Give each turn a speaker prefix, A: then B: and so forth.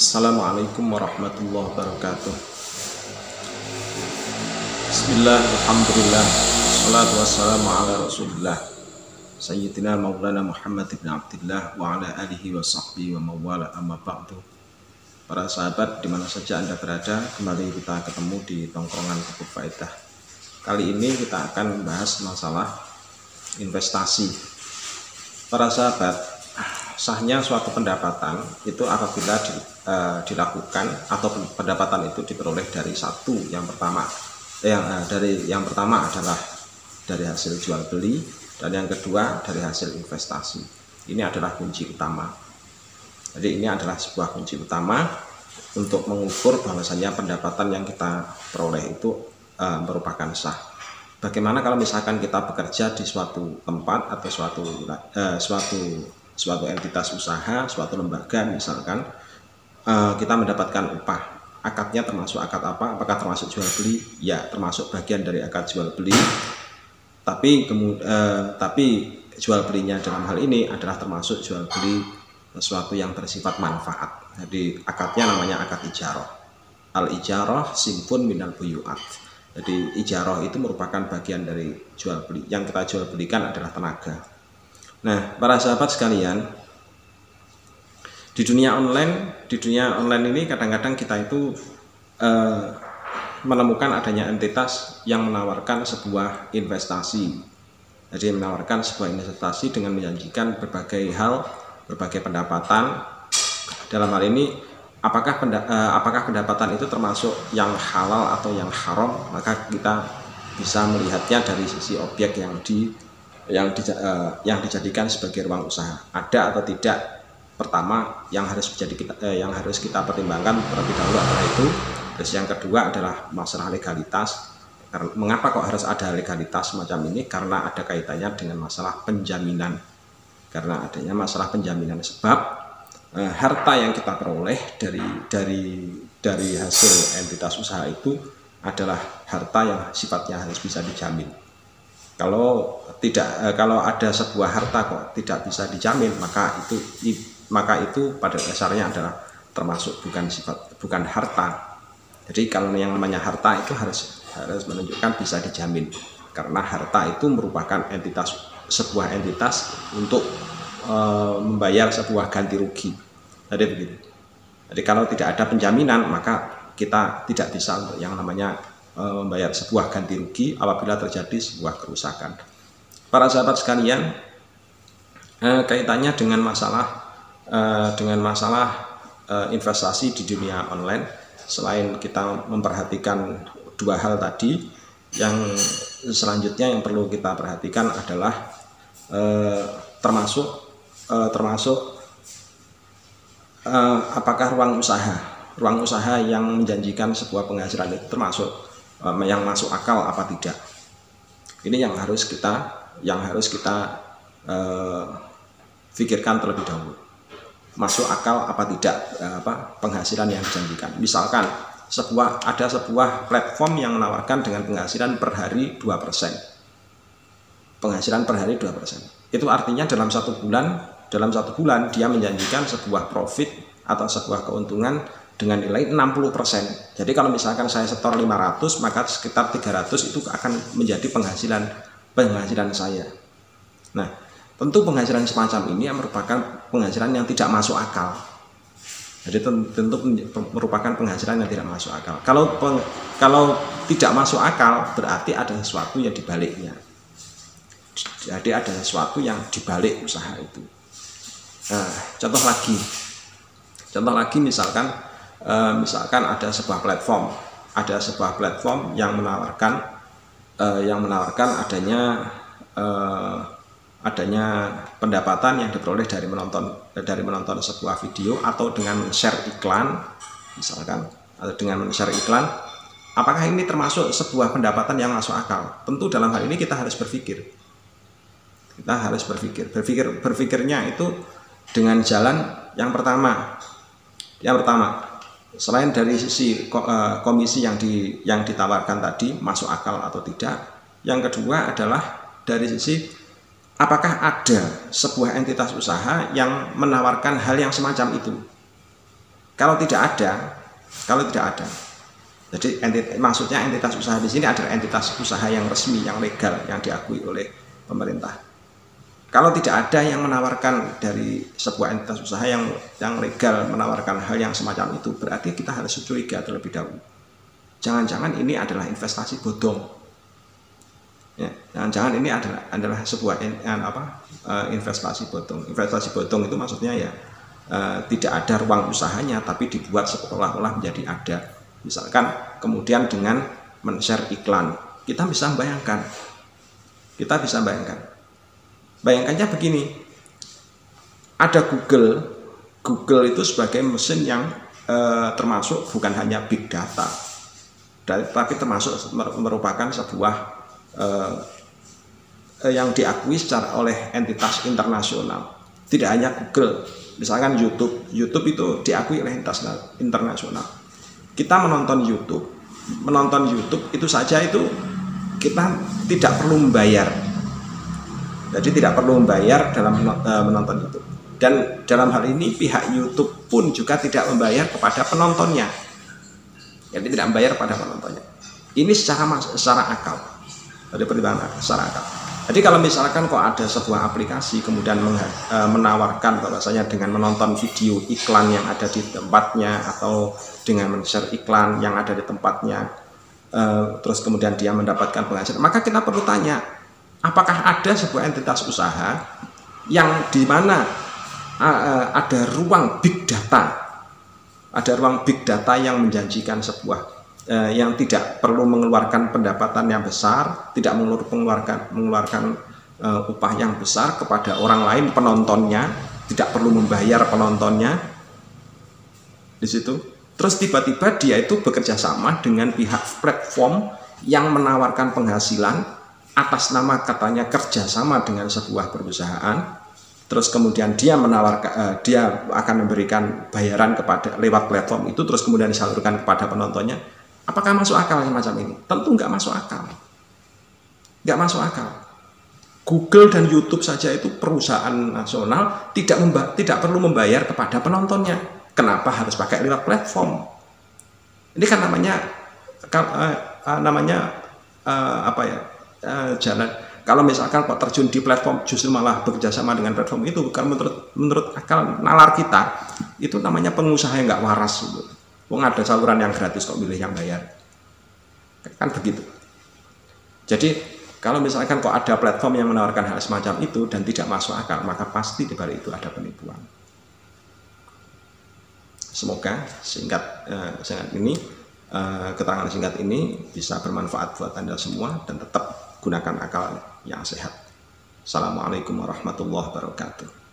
A: Assalamualaikum warahmatullahi wabarakatuh. Bismillah, alhamdulillah, salatu wassalamu ala rasulillah Sayyidina Maulana Muhammad ibn Abdillah wa ala alihi wa sahbihi wa mawala amma ba'du. Para sahabat dimana saja Anda berada, kembali kita ketemu di tongkrongan Buku Faedah. Kali ini kita akan membahas masalah investasi. Para sahabat, sahnya suatu pendapatan itu apabila dilakukan atau pendapatan itu diperoleh dari satu yang pertama adalah dari hasil jual beli, dan yang kedua dari hasil investasi. Ini adalah kunci utama. Jadi ini adalah sebuah kunci utama untuk mengukur bahwasanya pendapatan yang kita peroleh itu merupakan sah. Bagaimana kalau misalkan kita bekerja di suatu tempat atau suatu entitas usaha, suatu lembaga misalkan, kita mendapatkan upah. Akadnya termasuk akad apa? Apakah termasuk jual beli? Ya, termasuk bagian dari akad jual beli. Tapi jual belinya dalam hal ini adalah termasuk jual beli sesuatu yang bersifat manfaat. Jadi akadnya namanya akad ijarah. Al-ijarah simpun minal buyu'at. Jadi ijarah itu merupakan bagian dari jual beli. Yang kita jual belikan adalah tenaga. Nah, para sahabat sekalian, di dunia online ini kadang-kadang kita itu menemukan adanya entitas yang menawarkan sebuah investasi. Jadi menawarkan sebuah investasi dengan menjanjikan berbagai hal, berbagai pendapatan. Dalam hal ini, apakah pendapatan itu termasuk yang halal atau yang haram? Maka kita bisa melihatnya dari sisi objek yang dijadikan sebagai ruang usaha, ada atau tidak. Pertama yang harus kita pertimbangkan terlebih dahulu adalah itu. Terus yang kedua adalah masalah legalitas. Mengapa kok harus ada legalitas semacam ini? Karena ada kaitannya dengan masalah penjaminan. Karena adanya masalah penjaminan, sebab harta yang kita peroleh dari hasil entitas usaha itu adalah harta yang sifatnya harus bisa dijamin. Kalau ada sebuah harta kok tidak bisa dijamin, maka itu pada dasarnya adalah termasuk bukan harta. Jadi kalau yang namanya harta itu harus menunjukkan bisa dijamin, karena harta itu merupakan sebuah entitas untuk membayar sebuah ganti rugi. Jadi begitu. Jadi kalau tidak ada penjaminan, maka kita tidak bisa untuk yang namanya membayar sebuah ganti rugi apabila terjadi sebuah kerusakan. Para sahabat sekalian, kaitannya dengan masalah investasi di dunia online, selain kita memperhatikan dua hal tadi, yang selanjutnya yang perlu kita perhatikan adalah termasuk apakah ruang usaha yang menjanjikan sebuah penghasilan itu termasuk yang masuk akal apa tidak. Ini yang harus kita pikirkan terlebih dahulu. Masuk akal apa tidak penghasilan yang dijanjikan. Misalkan ada sebuah platform yang menawarkan dengan penghasilan per hari 2%. Penghasilan per hari 2%. Itu artinya dalam satu bulan dia menjanjikan sebuah profit atau sebuah keuntungan dengan nilai 60%. Jadi kalau misalkan saya setor 500, maka sekitar 300 itu akan menjadi penghasilan saya. Nah, tentu penghasilan semacam ini merupakan penghasilan yang tidak masuk akal. Jadi tentu merupakan penghasilan yang tidak masuk akal. Kalau tidak masuk akal, berarti ada sesuatu yang dibaliknya. Jadi ada sesuatu yang dibalik usaha itu. Nah, contoh lagi misalkan ada sebuah platform yang menawarkan adanya pendapatan yang diperoleh dari menonton sebuah video atau dengan share iklan, misalkan, atau dengan share iklan. Apakah ini termasuk sebuah pendapatan yang masuk akal? Tentu dalam hal ini kita harus berpikir. Berpikirnya itu dengan jalan yang pertama, selain dari sisi komisi yang ditawarkan tadi masuk akal atau tidak, yang kedua adalah dari sisi apakah ada sebuah entitas usaha yang menawarkan hal yang semacam itu. Kalau tidak ada, jadi maksudnya entitas usaha di sini adalah entitas usaha yang resmi, yang legal, yang diakui oleh pemerintah. Kalau tidak ada yang menawarkan dari sebuah entitas usaha yang legal menawarkan hal yang semacam itu, berarti kita harus curiga terlebih dahulu. Jangan-jangan ini adalah investasi bodong. Ya, jangan-jangan ini adalah sebuah investasi bodong. Investasi bodong itu maksudnya ya tidak ada ruang usahanya, tapi dibuat seolah-olah menjadi ada. Misalkan kemudian dengan men-share iklan, kita bisa bayangkan. Bayangkannya begini, ada Google itu sebagai mesin yang termasuk bukan hanya big data, tapi termasuk merupakan sebuah yang diakui oleh entitas internasional. Tidak hanya Google, misalkan YouTube itu diakui oleh entitas internasional. Kita menonton YouTube itu saja itu kita tidak perlu membayar. Jadi tidak perlu membayar dalam menonton YouTube. Dan dalam hal ini pihak YouTube pun juga tidak membayar kepada penontonnya. Jadi tidak membayar kepada penontonnya. Ini secara akal. Dari pertimbangan secara akal. Jadi kalau misalkan kok ada sebuah aplikasi kemudian menawarkan bahwasanya dengan menonton video iklan yang ada di tempatnya atau dengan men-share iklan yang ada di tempatnya, terus kemudian dia mendapatkan penghasilan, maka kita perlu tanya, apakah ada sebuah entitas usaha yang di mana ada ruang big data yang menjanjikan sebuah yang tidak perlu mengeluarkan pendapatan yang besar, tidak mengeluarkan upah yang besar kepada orang lain, penontonnya, tidak perlu membayar penontonnya di situ. Terus tiba-tiba dia itu bekerja sama dengan pihak platform yang menawarkan penghasilan atas nama katanya kerjasama dengan sebuah perusahaan. Terus kemudian dia akan memberikan bayaran lewat platform itu, terus kemudian disalurkan kepada penontonnya. Apakah masuk akal semacam ini? Tentu nggak masuk akal. Nggak masuk akal. Google dan YouTube saja itu perusahaan nasional tidak perlu membayar kepada penontonnya. Kenapa harus pakai lewat platform? Ini kan jalan. Kalau misalkan kok terjun di platform justru malah bekerjasama dengan platform itu, bukan menurut akal nalar kita, itu namanya pengusaha yang nggak waras gitu. Wong ada saluran yang gratis kok milih yang bayar, kan begitu. Jadi kalau misalkan kok ada platform yang menawarkan hal semacam itu dan tidak masuk akal, maka pasti di balik itu ada penipuan. Semoga keterangan singkat ini bisa bermanfaat buat Anda semua dan tetap gunakan akal yang sehat. Assalamualaikum warahmatullahi wabarakatuh.